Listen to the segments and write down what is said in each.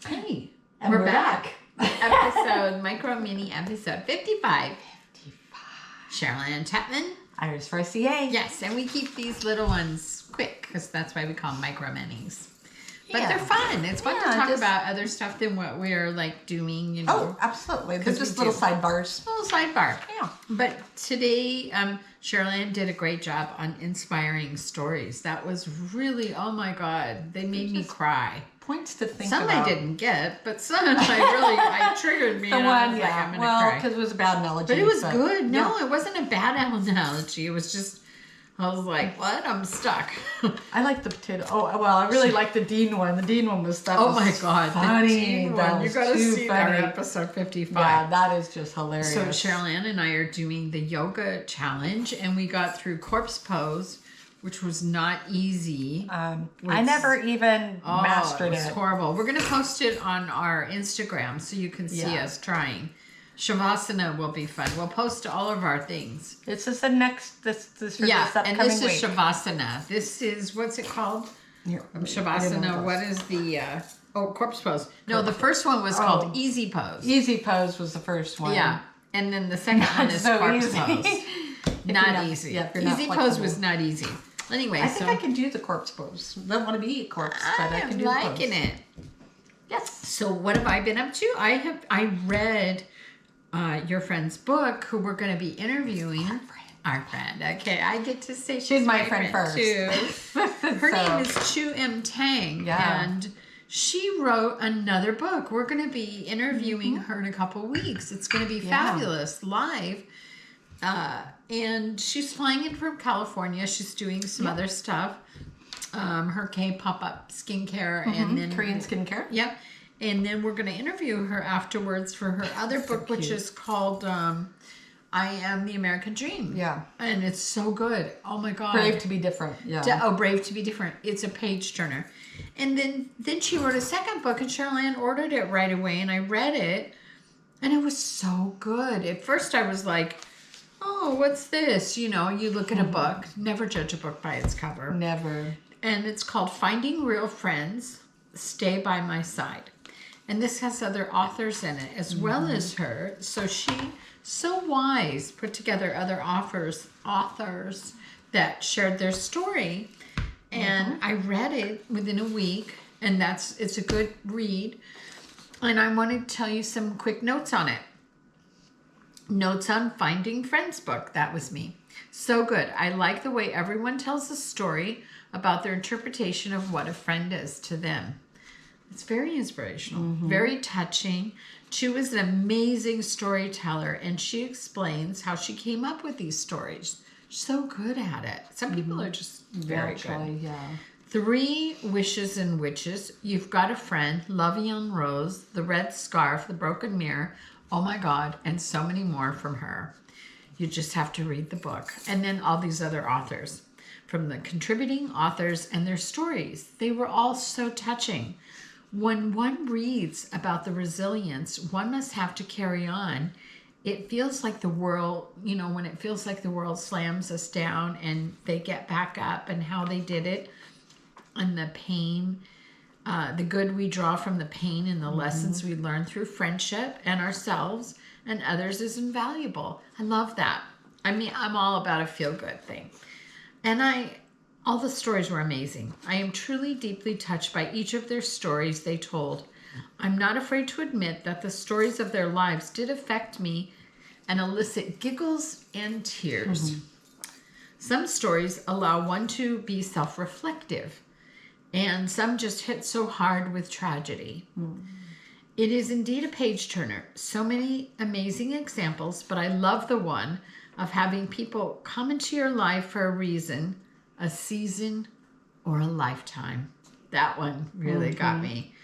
Hey, and we're back. Micro mini episode 55. CherylAnnChapman. IrisForcier. Yes, and we keep these little ones quick because that's why we call them micro minis. But Yeah. they're fun. It's fun to talk about other stuff than what we're like doing, you know. Oh, absolutely. They're just little sidebars. Little sidebar. Yeah. But today, CherylAnn did a great job on inspiring stories. That was really, oh my God, they made me cry. Points to think some about. I didn't get, but some I triggered me. The and one, I was like, yeah. I'm gonna cry. Because it was a bad analogy. But it was good. No, it wasn't a bad analogy. It was just, I was like, what? I'm stuck. I like the potato. Oh, well, I really like the Dean one. The Dean one was Oh my God, funny. the Dean one. You got to see funny. that episode 55. Yeah, that is just hilarious. So CherylAnn and I are doing the yoga challenge, and we got through corpse pose, which was not easy. I never even mastered it. It was horrible. We're going to post it on our Instagram so you can see us trying. Shavasana will be fun. We'll post all of our things. This is the next, this for this upcoming and this week. is Shavasana. This is, what's it called? Shavasana. What is the, corpse pose. No, the first one was called Easy Pose. Easy Pose was the first one. Yeah. And then the second one is so corpse easy. pose. Not easy. Yeah, Easy pose was not easy. Anyway, I think I can do the corpse pose. I don't want to be a corpse, but I can do liking the pose. it. Yes. So what have I been up to? I read your friend's book, who we're going to be interviewing. Our friend. Okay, I get to say she's my friend first. Too. Her name is Chu M. Tang, and she wrote another book. We're going to be interviewing her in a couple weeks. It's going to be fabulous, live. And she's flying in from California. She's doing some other stuff. Her K-pop-up skincare and then Korean skincare. Yep. And then we're going to interview her afterwards for her other book, which is called I Am the American Dream. Yeah. And it's so good. Oh my God. Brave to be different. Yeah. Brave to be different. It's a page turner. And then she wrote a second book, and CherylAnn ordered it right away, and I read it, and it was so good. At first I was like, oh, what's this? You know, you look at a book, never judge a book by its cover. Never. And it's called Finding Real Friends, Stay by My Side. And this has other authors in it as well as her. So she, so wise, put together other authors that shared their story. And I read it within a week, and it's a good read. And I want to tell you some quick notes on it. Notes on Finding Friends book. That was me. So good. I like the way everyone tells a story about their interpretation of what a friend is to them. It's very inspirational, very touching. Chu is an amazing storyteller, and she explains how she came up with these stories. She's so good at it. Some people are just very good. Yeah. 3 Wishes and Witches. You've Got a Friend, Love Young Rose, The Red Scarf, The Broken Mirror. Oh my God, and so many more from her. You just have to read the book. And then all these other authors. From the contributing authors and their stories. They were all so touching. When one reads about the resilience one must have to carry on, it feels like the world, you know, when it feels like the world slams us down and they get back up, and how they did it, and the pain, the good we draw from the pain and the lessons we learn through friendship and ourselves and others is invaluable. I love that. I mean, I'm all about a feel-good thing. And all the stories were amazing. I am truly deeply touched by each of their stories they told. I'm not afraid to admit that the stories of their lives did affect me and elicit giggles and tears. Some stories allow one to be self-reflective, and some just hit so hard with tragedy. It is indeed a page turner. So many amazing examples, but I love the one of having people come into your life for a reason, a season, or a lifetime. That one really got me.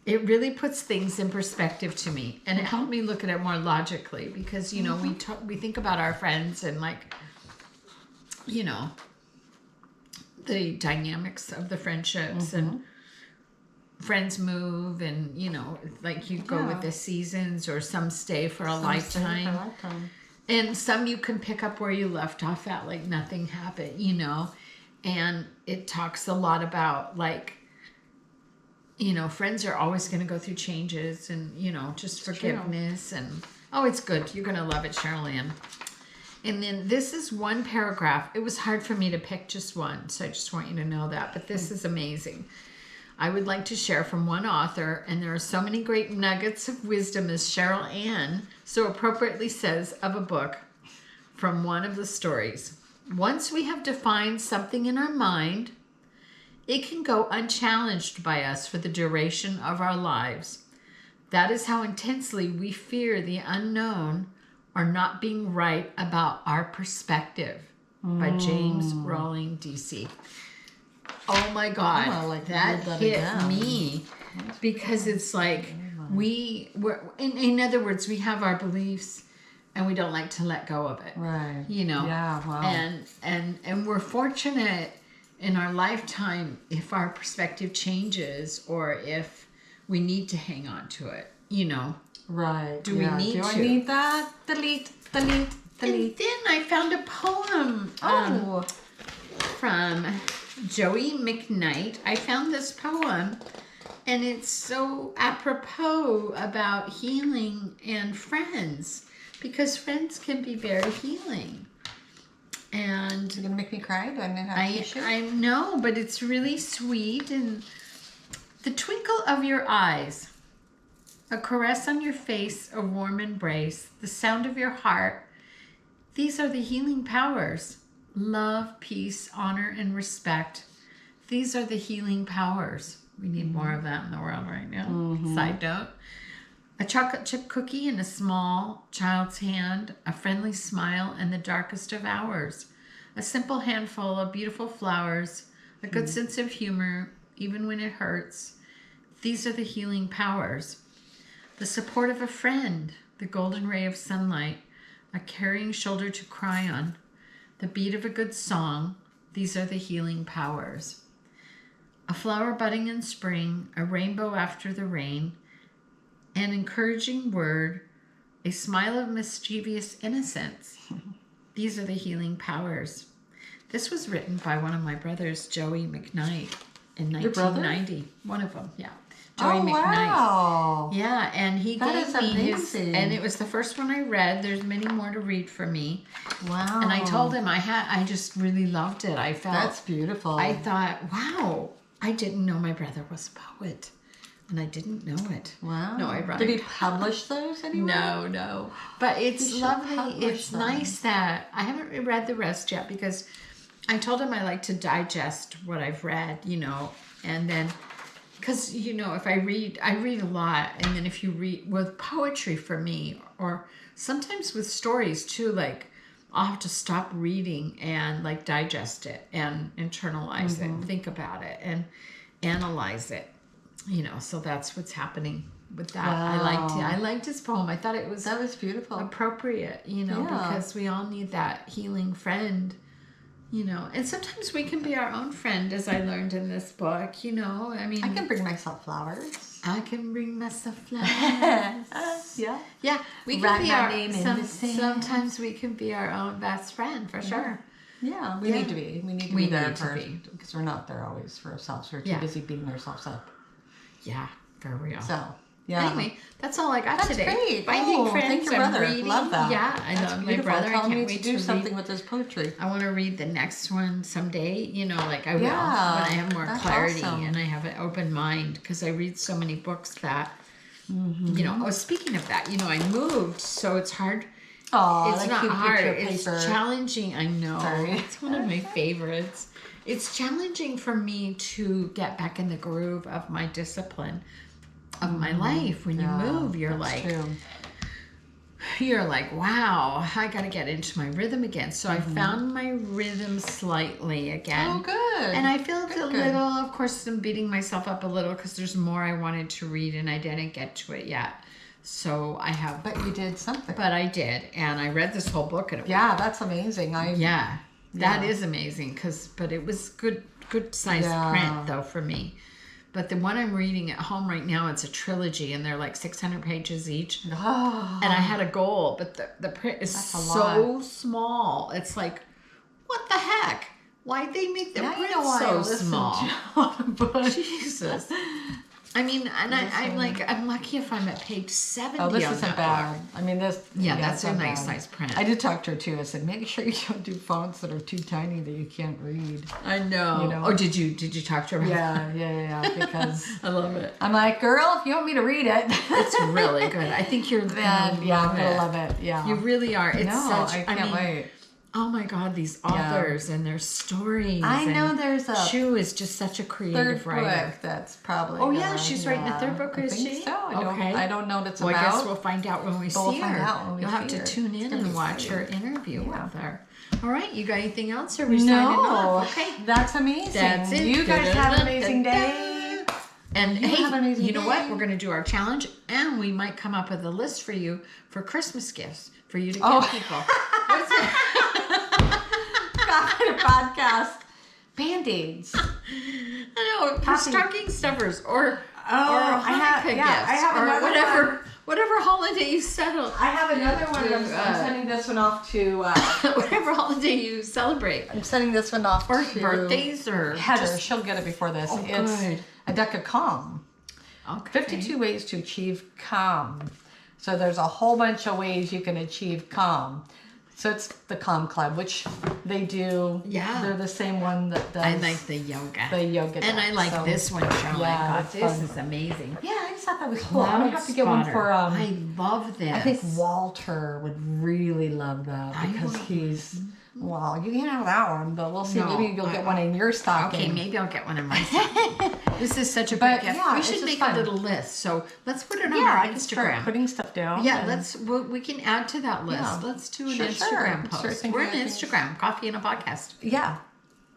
It really puts things in perspective to me, and it helped me look at it more logically, because, you know, we think about our friends and, like, you know, the dynamics of the friendships, and friends move, and, you know, like you go with the seasons, or some stay for a lifetime. And some you can pick up where you left off at, like nothing happened, you know. And it talks a lot about, like, you know, friends are always going to go through changes and, you know, just forgiveness. And, oh, it's good. You're going to love it, CherylAnn. And then this is one paragraph. It was hard for me to pick just one, so I just want you to know that. But this is amazing. I would like to share from one author, and there are so many great nuggets of wisdom, as CherylAnn so appropriately says of a book from one of the stories. Once we have defined something in our mind, it can go unchallenged by us for the duration of our lives. That is how intensely we fear the unknown or not being right about our perspective. By James Rawling, DC. Oh my God, that hit me, because it's like we're in other words, we have our beliefs and we don't like to let go of it. Right. You know. Yeah. Wow. And we're fortunate in our lifetime if our perspective changes or if we need to hang on to it. You know. Right. Do we need Do to? I need that? Delete. And then I found a poem. From Joey McKnight. I found this poem, and it's so apropos about healing and friends, because friends can be very healing. And You're gonna make me cry? Do I need to have tissue? I know, but it's really sweet. And the twinkle of your eyes, a caress on your face, a warm embrace, the sound of your heart, these are the healing powers. Love, peace, honor, and respect. These are the healing powers. We need more of that in the world right now. Side note. A chocolate chip cookie in a small child's hand, a friendly smile in the darkest of hours, a simple handful of beautiful flowers, a good sense of humor, even when it hurts. These are the healing powers. The support of a friend, the golden ray of sunlight, a caring shoulder to cry on, the beat of a good song. These are the healing powers. A flower budding in spring, a rainbow after the rain, an encouraging word, a smile of mischievous innocence. These are the healing powers. This was written by one of my brothers, Joey McKnight, in 1990. One of them, yeah. Joey McKnight. Wow. Yeah, and he gave me his, amazing. and it was the first one I read. There's many more to read for me. Wow. And I told him I just really loved it. I felt That's beautiful. I thought, wow, I didn't know my brother was a poet, and I didn't know it. Wow. No, I Did he publish those anywhere? No. But it's should lovely. publish It's them. nice that I haven't read the rest yet, because I told him I like to digest what I've read, you know, and then, because, you know, if I read a lot, and then if you read with poetry for me, or sometimes with stories too, like I'll have to stop reading and like digest it and internalize it and think about it and analyze it, you know. So that's what's happening with that. Wow. I liked his poem. I thought it was That was beautiful. appropriate, you know, Yeah. because we all need that healing friend, you know. And sometimes we can be our own friend, as I learned in this book, you know. I mean, I can bring myself flowers. I can bring myself flowers. Yeah. Yeah, we Write can be my our name in the sand. sometimes we can be our own best friend, for sure. Yeah, we Yeah. need to be. We need to We be there need to for, be. because we're not there always for ourselves. We're too Yeah. busy beating ourselves up. Yeah, for real. So, yeah. Anyway, that's all I got That's today. great. Finding friends thank your and brother. reading. Love that. Yeah, I That's love my beautiful. brother. I Tell can't me wait to do read. something with his poetry. I want to read the next one someday, you know, like I will Yeah, when I have more that's clarity awesome. and I have an open mind, because I read so many books that, you know, oh, speaking of that, you know, I moved, so it's hard. Oh, It's not hard. It's paper. challenging. I know. Sorry. It's one of my favorites. It's challenging for me to get back in the groove of my discipline of my life. When you move, you're That's like, true. you're like, wow, I got to get into my rhythm again. So I found my rhythm slightly again. Oh, good. And I felt a Good. little, of course, I'm beating myself up a little because there's more I wanted to read and I didn't get to it yet. So I have, But you did something. but I did. And I read this whole book in a week. Yeah, that's amazing. Yeah, that Yeah. is amazing. But it was good size Yeah. print though for me. But the one I'm reading at home right now, it's a trilogy, and they're like 600 pages each. Oh, And I had a goal, but the print is That's a so small. It's like, what the heck? Why'd they make the now print you know why I so listen small? to all the books. Jesus. I mean, and I'm like, I'm lucky if I'm at page 70. Oh, this on isn't that bad. book. I mean, this. Yeah, that's it's a not nice bad. size print. I did talk to her too. I said, make sure you don't do fonts that are too tiny that you can't read. I know. You know? Oh, did you talk to her? Yeah. Because I love it. I'm like, girl, if you want me to read it, It's really good. I think you're then gonna yeah, love I'm gonna it. love it. Yeah. You really are. It's no, such. I can't mean, wait. Oh my God, these authors and their stories. I know and there's a Chu is just such a creative third writer. book that's probably. Oh yeah, gonna- she's writing a third book, I is think she? So Okay. I don't know what it's Well, about. I guess we'll find out when we But we'll see find her. out when we You'll have see to her. tune It's in gonna and be watch her exciting. interview Yeah. with her. All right, you got anything else? Or are we signing off? Okay. That's amazing. That's it. You guys have an amazing day. And You have an hey, amazing you know what? day. We're going to do our challenge, and we might come up with a list for you for Christmas gifts for you to give Oh. people. What's it? God, a podcast. Band-Aids. I know, for Happy- stocking stuffers or I have- Hanukkah yeah, gifts I have or another whatever holiday you settle, I have another one. To, I'm sending this one off to. whatever holiday you celebrate, I'm sending this one off or to birthdays or Heather. just- She'll get it before this. Oh, it's good. a deck of calm. Okay. 52 ways to achieve calm. So there's a whole bunch of ways you can achieve calm. So it's the Calm Club, which they do. Yeah. They're the same one that does I like the yoga. the yoga. And I deck. like So- this one, Cheryl. Yeah, I got it's this fun. is amazing. Yeah, I just thought that was cool. I'm gonna have to get one Spotter. for. I love this. I think Walter would really love that I because want he's. Well, you can have that one, but we'll see. No, Maybe you'll get one in your stocking. Okay, maybe I'll get one in my stocking. This is such a But, great gift. yeah, We it's should just make fun. a little list. So let's put it on Yeah, our I can start Instagram. putting stuff down. Yeah, and- we can add to that list. Yeah. Let's do an Sure, Instagram sure. post. Start thinking We're on of things. Instagram, Coffee and a Podcast. Yeah.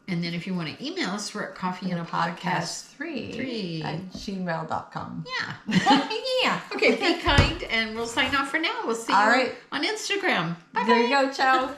And then if you want to email us, we're at Coffee and a Podcast. Podcast3 at gmail.com. Yeah. Yeah. Okay, be kind, and we'll sign off for now. We'll see All you right. on Instagram. Bye There you go. Ciao.